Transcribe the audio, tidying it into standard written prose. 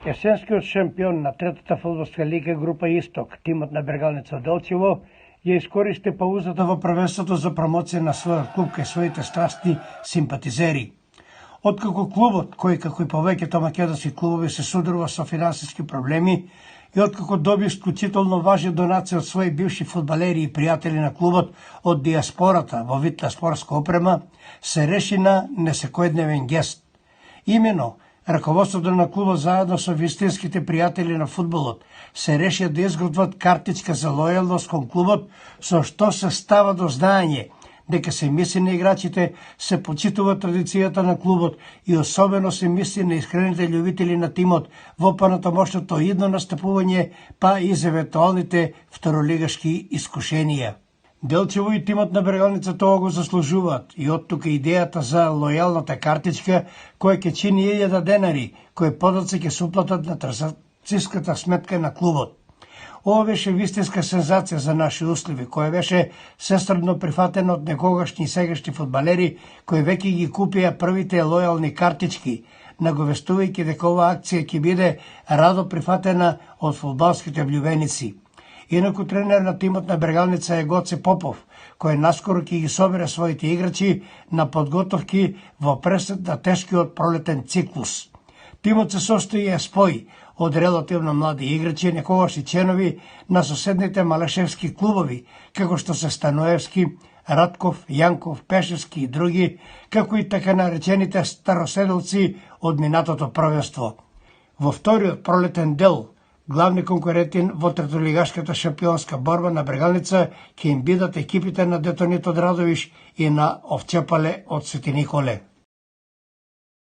Есенскиот шампион на третата фудбалска лига група Исток, тимот на Бергалница Делчево, ја искористи паузата во првенството за промоција на својот клуб кај своите страстни симпатизери. Откако клубот, кој како и повеќето македонски клубови се судрува со финансиски проблеми и откако доби исклучително важни донации од своји бивши фудбалери и пријатели на клубот од диаспората во вид на спортска опрема, се реши на несекојдневен гест. Имено, раководството на клубот заедно со вистинските пријатели на фудбалот се решија да изготват картичка за лојалност кон клубот со што се става до знаење дека се мисли на играчите, се почитува традицијата на клубот и особено се мисли на искрените љубители на тимот во понатамошното идно настапување, па и за евентуалните второлигашки искушенија. Делчево и тимот на Бергалница тоа го заслужуваат и од тука идејата за лојалната картичка која ќе чини 1000 денари, кои подоци ќе се уплатат на трансакцијската сметка на клубот. Ова беше вистинска сензација за наши услови, која беше сестрно прифатена од некогашни и сегашни фудбалери кои веќе ги купија првите лојални картички, наговестувајќи дека оваа акција ќе биде радо прифатена од фудбалските влюбеници. Инаку тренер на тимот на Бергалница е Гоце Попов, кој наскоро ќе ги собере своите играчи на подготовки во пресет на тешкиот пролетен циклус. Тимот се состои и спој од релативно млади играчи, некогашни членови на соседните малешевски клубови, како што се Станоевски, Ратков, Јанков, Пешевски и други, како и така наречените староседелци од минатото првенство. Во вториот пролетен дел, главни конкуренти во третолигашката шампионска борба на Бергалница ќе им бидат екипите на Детонит од Радовиш и на Овчепале од Свети Николе.